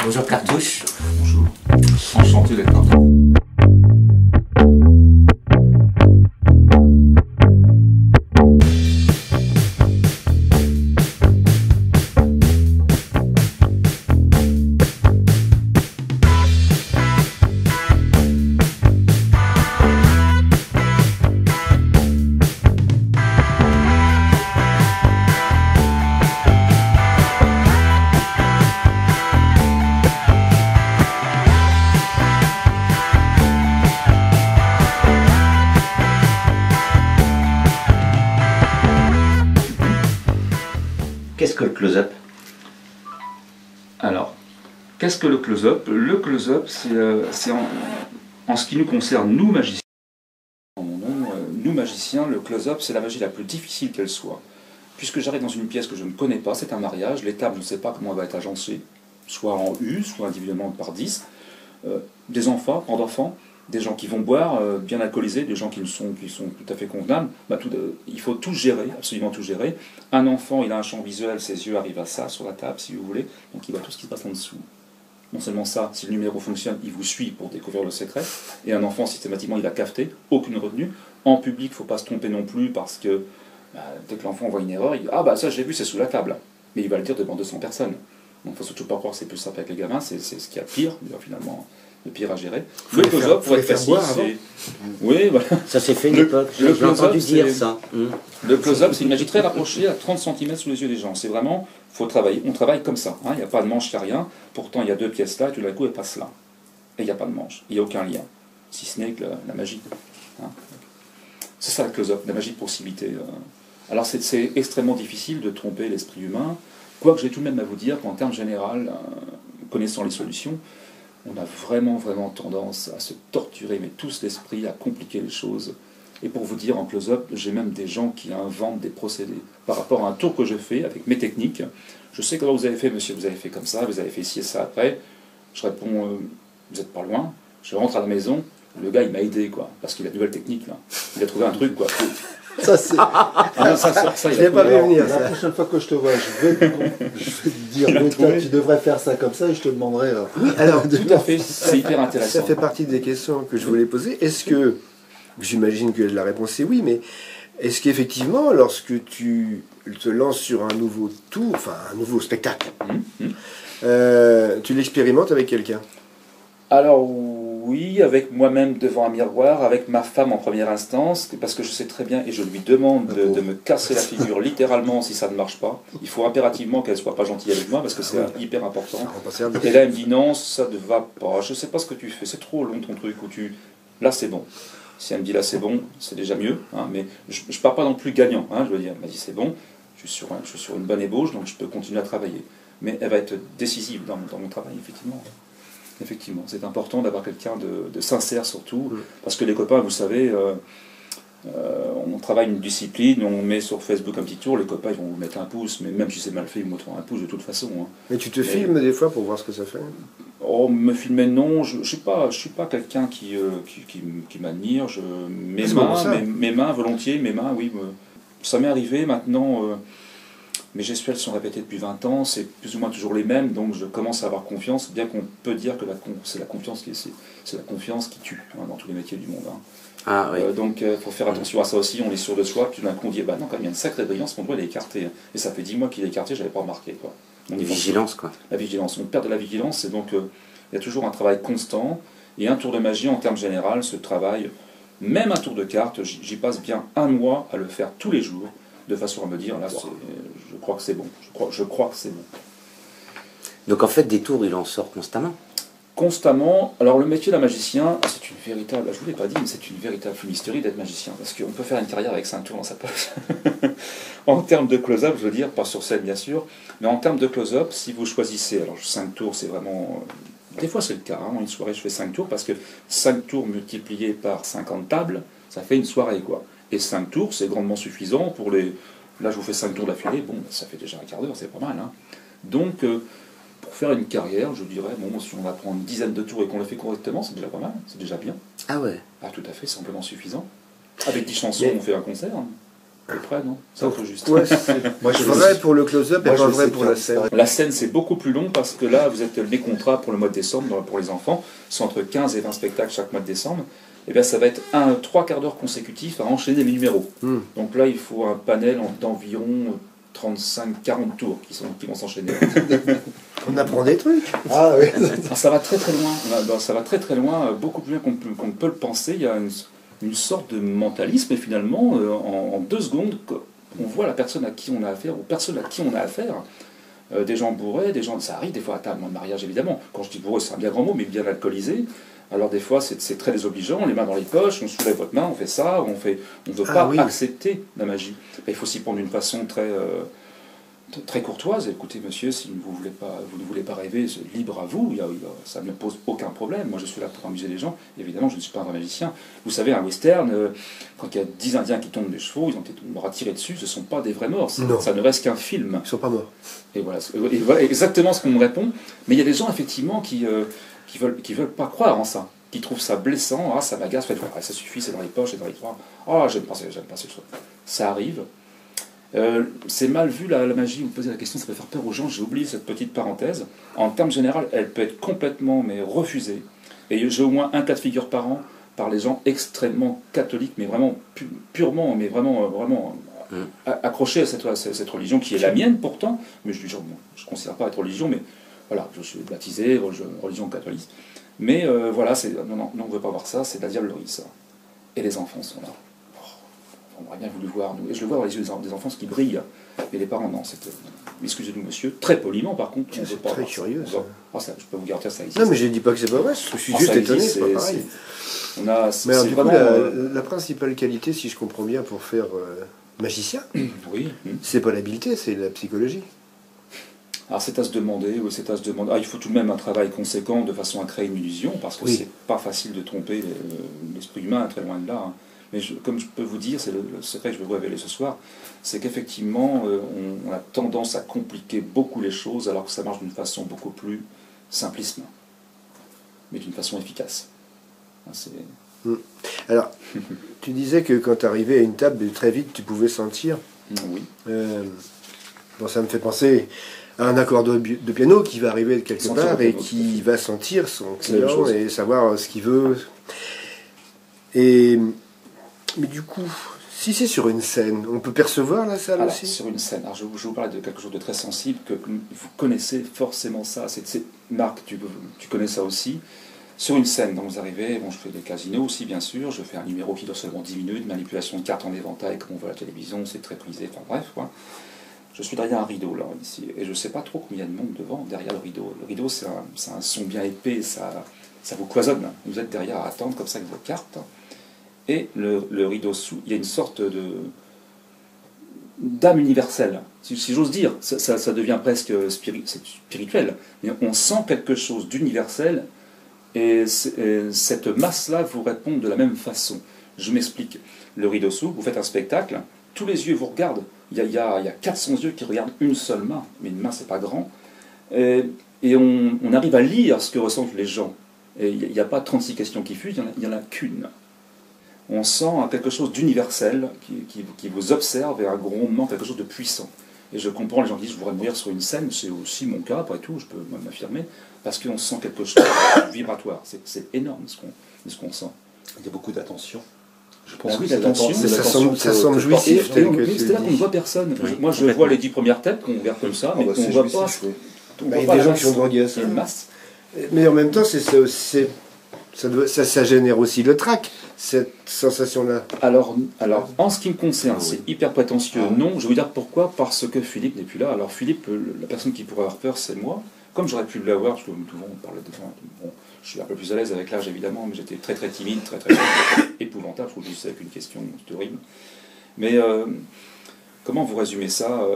Bonjour Cartouche. Bonjour. Enchanté d'être là. Qu'est-ce que le close-up? Alors, qu'est-ce que le close-up? Le close-up, c'est en ce qui nous concerne, nous magiciens. Nous magiciens, le close-up, c'est la magie la plus difficile qu'elle soit. Puisque j'arrive dans une pièce que je ne connais pas, c'est un mariage, l'étable, je ne sais pas comment elle va être agencée, soit en U, soit individuellement par 10. Des enfants, pas d'enfants, des gens qui vont boire, bien alcoolisés, des gens qui sont tout à fait convenables, il faut tout gérer, absolument tout gérer. Un enfant, il a un champ visuel, ses yeux arrivent à ça, sur la table, si vous voulez, donc il voit tout ce qui se passe en dessous. Non seulement ça, si le numéro fonctionne, il vous suit pour découvrir le secret, et un enfant, systématiquement, il va cafeter, aucune retenue. En public, il ne faut pas se tromper non plus, parce que dès que l'enfant voit une erreur, il dit « Ah bah ça j'ai vu, c'est sous la table », mais il va le dire devant 200 personnes. Donc il ne faut surtout pas croire que c'est plus simple avec les gamins, c'est ce qu'il y a de pire, finalement. Le pire à gérer. Le close-up, pour être facile, c'est... Oui, voilà. Ça s'est fait une époque, j'ai entendu dire ça. Le close-up, c'est une magie très rapprochée, à 30 cm sous les yeux des gens. C'est vraiment, faut travailler, on travaille comme ça. Il n'y a pas de manche, il n'y a rien. Pourtant, il y a deux pièces là, et tout d'un coup, elles passent là. Et il n'y a pas de manche, il n'y a aucun lien. Si ce n'est que la magie. C'est ça le close-up, la magie de proximité. Alors c'est extrêmement difficile de tromper l'esprit humain, quoique j'ai tout de même à vous dire qu'en termes général, connaissant les solutions, on a vraiment tendance à se torturer, mais tous l'esprit, à compliquer les choses. Et pour vous dire, en close-up, j'ai même des gens qui inventent des procédés. Par rapport à un tour que je fais avec mes techniques, je sais comment vous avez fait, monsieur, vous avez fait comme ça, vous avez fait ci et ça après. Je réponds, vous n'êtes pas loin. Je rentre à la maison, le gars, il m'a aidé, quoi, parce qu'il a de nouvelles techniques, là. Il a trouvé un truc, quoi. Ça, c'est... Je l'ai pas vu venir, la prochaine fois que je te vois, je vais te dire, tu devrais faire ça comme ça, et je te demanderai... Oui, alors, tout à fait, c'est hyper intéressant. Ça fait partie des questions que je voulais poser. Est-ce que, j'imagine que la réponse est oui, mais est-ce qu'effectivement, lorsque tu te lances sur un nouveau tour, enfin un nouveau spectacle, tu l'expérimentes avec quelqu'un? Alors oui, avec moi-même devant un miroir, avec ma femme en première instance, parce que je sais très bien, et je lui demande de me casser la figure littéralement si ça ne marche pas. Il faut impérativement qu'elle soit pas gentille avec moi, parce que c'est hyper important. Et là, elle me dit non, ça ne va pas, je sais pas ce que tu fais, c'est trop long ton truc, là c'est bon. Si elle me dit là c'est bon, c'est déjà mieux, mais je pars pas non plus gagnant, je veux dire. Elle m'a dit c'est bon, je suis sur une bonne ébauche, donc je peux continuer à travailler. Mais elle va être décisive dans mon travail, effectivement. Effectivement, c'est important d'avoir quelqu'un de sincère surtout, parce que les copains, vous savez, on travaille une discipline, on met sur Facebook un petit tour, les copains ils vont vous mettre un pouce, mais même si c'est mal fait, ils vous mettront un pouce de toute façon. Mais tu te filmes des fois pour voir ce que ça fait? Oh, me filmer non, je suis pas quelqu'un qui m'admire, mes mains volontiers, mes mains, oui, ça m'est arrivé maintenant. Mes gestuels sont répétés depuis 20 ans, c'est plus ou moins toujours les mêmes, donc je commence à avoir confiance, bien qu'on peut dire que c'est la confiance qui tue dans tous les métiers du monde. Ah, oui. Donc il faut faire attention à ça aussi, on est sûr de soi, puis tout d'un coup on dit, bah non, quand même, il y a une sacrée brillance, mon doigt il est écarté. Et ça fait 10 mois qu'il est écarté, je n'avais pas remarqué. Quoi. Donc, vigilance, quoi. La vigilance, on perd de la vigilance, et donc il y a toujours un travail constant, et un tour de magie en termes généraux, ce travail, même un tour de cartes, j'y passe bien un mois à le faire tous les jours, de façon à me dire, là, je crois que c'est bon. Je crois que c'est bon. Donc en fait, des tours, il en sort constamment? Constamment. Alors le métier d'un magicien, c'est une véritable, je ne vous l'ai pas dit, mais c'est une véritable fumisterie d'être magicien. Parce qu'on peut faire une carrière avec 5 tours dans sa poche. En termes de close-up, je veux dire, pas sur scène bien sûr, mais en termes de close-up, si vous choisissez, alors 5 tours, c'est vraiment... Des fois c'est le cas, une soirée je fais 5 tours, parce que 5 tours multipliés par 50 tables, ça fait une soirée, quoi. Et 5 tours, c'est grandement suffisant pour les... Là, je vous fais 5 tours d'affilée, bon, ça fait déjà un quart d'heure, c'est pas mal. Donc, pour faire une carrière, je dirais, bon, si on apprend une dizaine de tours et qu'on le fait correctement, c'est déjà pas mal, c'est déjà bien. Ah ouais? Ah, tout à fait, c'est amplement suffisant. Avec 10 chansons, on fait un concert. À peu près, non? C'est un peu juste. Ouais, c'est Moi, je vrai pour le close-up et Moi, pas je vrai sais pour faire la une scène. La scène, c'est beaucoup plus long parce que là, vous êtes les contrats pour le mois de décembre, pour les enfants, sont entre 15 et 20 spectacles chaque mois de décembre. Et bien, ça va être 3 quarts d'heure consécutifs à enchaîner les numéros. Donc là, il faut un panel d'environ 35-40 tours qui vont s'enchaîner. On apprend des trucs. Ah oui. Alors, ça va très très loin. Ça va très très loin, beaucoup plus loin qu'on ne peut le penser. Il y a une sorte de mentalisme et finalement, en 2 secondes, on voit la personne à qui on a affaire, ou personne à qui on a affaire. Des gens bourrés, des gens, ça arrive des fois à table, en mariage évidemment. Quand je dis bourré, c'est un bien grand mot, mais bien alcoolisé. Alors des fois, c'est très désobligeant, les mains dans les poches, on soulève votre main, on fait ça, on ne veut pas accepter la magie. Il faut s'y prendre d'une façon très courtoise. Écoutez, monsieur, si vous ne voulez pas rêver, c'est libre à vous, ça ne me pose aucun problème. Moi, je suis là pour amuser les gens. Évidemment, je ne suis pas un vrai magicien. Vous savez, un western, quand il y a 10 Indiens qui tombent des chevaux, ils ont été tirés dessus, ce ne sont pas des vrais morts. Ça ne reste qu'un film. Ils ne sont pas morts. Et voilà exactement ce qu'on me répond. Mais il y a des gens, effectivement, qui veulent pas croire en ça, qui trouvent ça blessant. Ah, ça m'agace, ça suffit, c'est dans les poches, c'est dans les trois. Ah, j'aime pas ces choses. Ça arrive. C'est mal vu la magie, vous me posez la question, ça peut faire peur aux gens, j'ai oublié cette petite parenthèse. En termes généraux, elle peut être complètement refusée. Et j'ai au moins un cas de figure par an par les gens extrêmement catholiques, mais vraiment purement, mais vraiment accrochés à cette religion qui est la mienne pourtant, mais je ne considère pas être religion, mais voilà, je suis baptisé, religion catholique. Mais voilà, non, on ne veut pas voir ça, c'est de la diablerie ça. Et les enfants sont là. On aurait bien voulu voir, nous. Et je le vois dans les yeux des enfants, ce qui brille. Et les parents, non, excusez-nous monsieur, très poliment par contre. C'est très curieux ça. Je peux vous garantir ça ici. Non mais je ne dis pas que c'est pas vrai, je suis juste étonné, c'est pas pareil. Mais alors, du coup, la principale qualité, si je comprends bien, pour faire magicien, oui. C'est pas l'habileté, c'est la psychologie. Alors c'est à se demander, il faut tout de même un travail conséquent de façon à créer une illusion, parce que c'est pas facile de tromper l'esprit humain, très loin de là. Mais comme je peux vous dire, c'est le secret que je vais vous révéler ce soir, c'est qu'effectivement, on a tendance à compliquer beaucoup les choses, alors que ça marche d'une façon beaucoup plus simpliste, mais d'une façon efficace. Alors, tu disais que quand tu arrivais à une table, très vite, tu pouvais sentir. Oui. Ça me fait penser à un accord de piano qui va arriver de quelque part et qui va sentir son client et savoir ce qu'il veut. Mais du coup, si c'est sur une scène, on peut percevoir la salle aussi? Sur une scène, je vais vous parler de quelque chose de très sensible, que vous connaissez forcément ça. Marc, tu connais ça aussi. Sur une scène, donc vous arrivez, je fais des casinos aussi bien sûr, je fais un numéro qui dure seulement 10 minutes, manipulation de cartes en éventail comme on voit à la télévision, c'est très prisé, enfin bref, quoi. Je suis derrière un rideau là, ici, et je ne sais pas trop combien il y a de monde devant, derrière le rideau. Le rideau, c'est un son bien épais, ça vous cloisonne. Vous êtes derrière à attendre comme ça avec vos cartes. Et le rideau sous, il y a une sorte d'âme universelle, si j'ose dire. Ça devient presque spirituel. Mais on sent quelque chose d'universel, et cette masse-là vous répond de la même façon. Je m'explique. Le rideau sous, vous faites un spectacle, tous les yeux vous regardent. Il y a 400 yeux qui regardent une seule main, mais une main c'est pas grand. Et on arrive à lire ce que ressentent les gens. Et il n'y a pas 36 questions qui fusent, il n'y en a qu'une. On sent quelque chose d'universel qui vous observe, et un grondement, quelque chose de puissant. Et je comprends les gens qui disent je voudrais mourir sur une scène, c'est aussi mon cas, après tout, je peux m'affirmer, parce qu'on sent quelque chose de vibratoire. C'est énorme ce qu'on sent. Il y a beaucoup d'attention. Je pense que c'est l'attention. Ça semble jouissif. Mais c'est là qu'on ne voit personne. Moi, je vois les 10 premières têtes qu'on regarde comme ça, mais on ne voit pas. Il y a des gens qui sont drogués à ça. Mais en même temps, ça génère aussi le trac, cette sensation-là. Alors, en ce qui me concerne, c'est hyper prétentieux. Non, je vais vous dire pourquoi. Parce que Philippe n'est plus là. Alors Philippe, la personne qui pourrait avoir peur, c'est moi. Comme j'aurais pu l'avoir, parce que souvent on parlait de ça. Bon, je suis un peu plus à l'aise avec l'âge évidemment, mais j'étais très très timide, très épouvantable. Je vous le dis, c'est avec une question, c'est horrible. Mais comment vous résumez ça?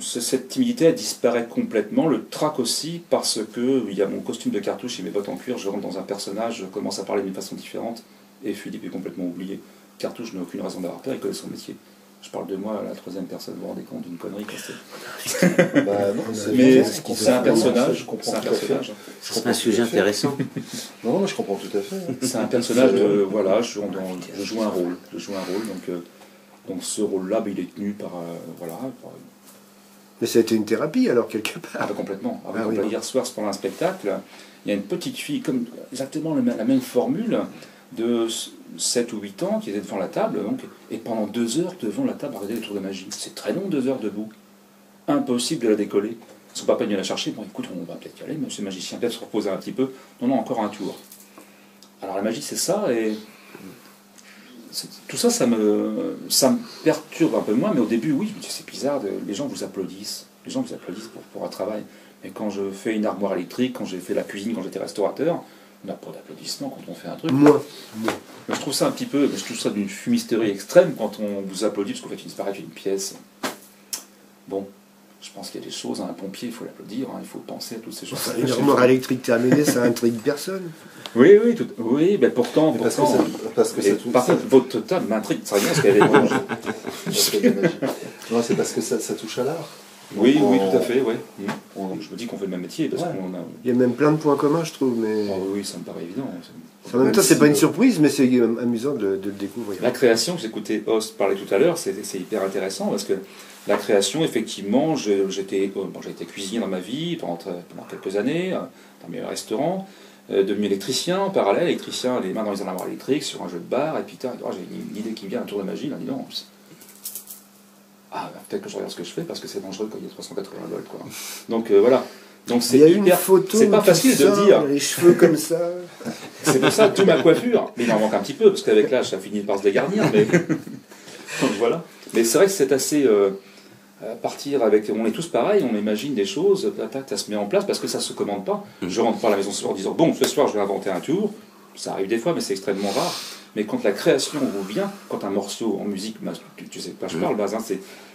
Cette timidité, elle disparaît complètement. Le trac aussi, parce que il y a mon costume de cartouche et mes bottes en cuir. Je rentre dans un personnage, je commence à parler d'une façon différente, et Philippe est complètement oublié. Cartouche n'a aucune raison d'avoir peur, il connaît son métier. Je parle de moi à la troisième personne, vous vous rendez compte d'une connerie mais c'est un personnage, c'est un sujet intéressant. Non, je comprends tout à fait. C'est un personnage de, voilà, je joue un rôle, donc Donc ce rôle-là, ben, il est tenu par... voilà. Mais ça a été une thérapie alors, quelque Ah, part. ben, complètement. Ah, Ah oui, oui. hier soir, c'est pendant un spectacle, il y a une petite fille, comme exactement la même formule, de 7 ou 8 ans, qui était devant la table, donc, et pendant 2 heures devant la table à regarder les tours de magie. C'est très long, 2 heures debout. Impossible de la décoller. Son papa vient la chercher, bon écoute, on va peut-être y aller, monsieur le magicien, peut-être se reposer un petit peu. Non, encore un tour. Alors la magie, c'est ça, et tout ça, ça me perturbe un peu moins, mais au début, oui, je me dis, c'est bizarre, les gens vous applaudissent. Les gens vous applaudissent pour un travail. Mais quand je fais une armoire électrique, quand j'ai fait la cuisine, quand j'étais restaurateur, on n'a pas d'applaudissements quand on fait un truc. Moi. Mais je trouve ça un petit peu, je trouve ça d'une fumisterie extrême quand on vous applaudit parce qu'on fait disparaître une pièce. Bon, je pense qu'il y a des choses, un pompier, il faut l'applaudir, hein, il faut penser à toutes ces choses. Enfin, une armoire électrique terminée, ça intrigue personne. Oui, oui, oui, ben pourtant, Mais parce que pourtant. parce que Et par contre, votre table m'intrigue très bien parce qu'elle est vraiment. Non, c'est parce que ça touche à l'art. Oui, Donc, oui, on- tout à fait, oui. on- Je me dis qu'on fait le même métier parce Ouais. qu'on a. Il y a même plein de points communs, je trouve, mais Oh, oui, ça me paraît évident. en même Même temps, c'est si pas une le- surprise, mais c'est amusant de le découvrir. La création, j'écoutais Host parler tout à l'heure, c'est hyper intéressant parce que la création, effectivement, j'ai été cuisinier dans ma vie pendant quelques années, dans mes restaurants, devenu électricien en parallèle, électricien, les mains dans les armoires électriques, sur un jeu de bar, et puis j'ai une idée qui me vient, un tour de magie, là, dis donc. Ah, peut-être que je regarde ce que je fais parce que c'est dangereux quand il y a 380 volts, quoi. Donc voilà. Donc Il c'est y a une hyper. photo, C'est pas tout facile de ça, dire. les cheveux comme ça. C'est pour ça, toute ma coiffure, mais il en manque un petit peu, parce qu'avec l'âge, ça finit par se dégarnir, mais... Donc voilà. Mais c'est vrai que c'est assez... partir avec... On est tous pareils, on imagine des choses, ça se met en place, parce que ça se commande pas. Je rentre pas à la maison ce soir en disant, bon, ce soir, je vais inventer un tour. Ça arrive des fois, mais c'est extrêmement rare. Mais quand la création vous vient, quand un morceau en musique, tu sais de quoi je parle, Bazin,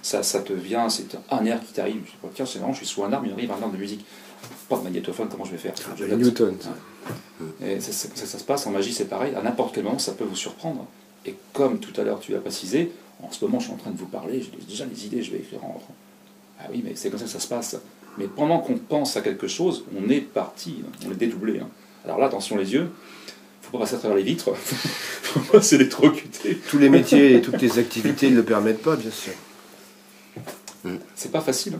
ça te vient, c'est un air qui t'arrive. Tiens, c'est marrant, je suis sous un arbre, il arrive un air de musique. Pas de magnétophone, comment je vais faire? Je note. Newton. Et ça se passe en magie, c'est pareil. À n'importe quel moment, ça peut vous surprendre. Et comme tout à l'heure, tu l'as précisé, en ce moment, je suis en train de vous parler, j'ai déjà les idées, je vais écrire en rentrant. Ah oui, mais c'est comme ça que ça se passe. Mais pendant qu'on pense à quelque chose, on est parti, on est dédoublé. Alors là, attention les yeux, il faut pas passer à travers les vitres, faut pas s'électrocuter. Tous les métiers et toutes les activités ne le permettent pas, bien sûr. C'est pas facile.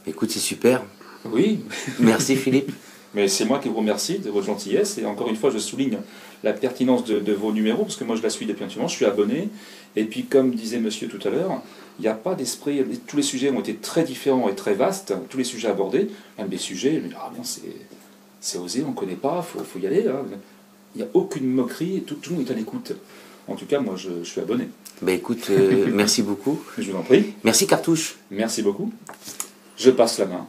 Écoute, c'est super. Oui, Merci Philippe. mais c'est moi qui vous remercie de votre gentillesse. Et encore une fois, je souligne la pertinence de vos numéros, parce que moi je la suis depuis un petit moment, je suis abonné. Et puis comme disait monsieur tout à l'heure, il n'y a pas d'esprit, tous les sujets ont été très différents et très vastes, tous les sujets abordés, même des sujets, mais ah bien c'est osé, on ne connaît pas, faut y aller. Hein. Il n'y a aucune moquerie, tout le monde est à l'écoute. En tout cas, moi je suis abonné. Ben écoute, merci beaucoup. Je vous en prie. Merci Cartouche. Merci beaucoup. Je passe la main.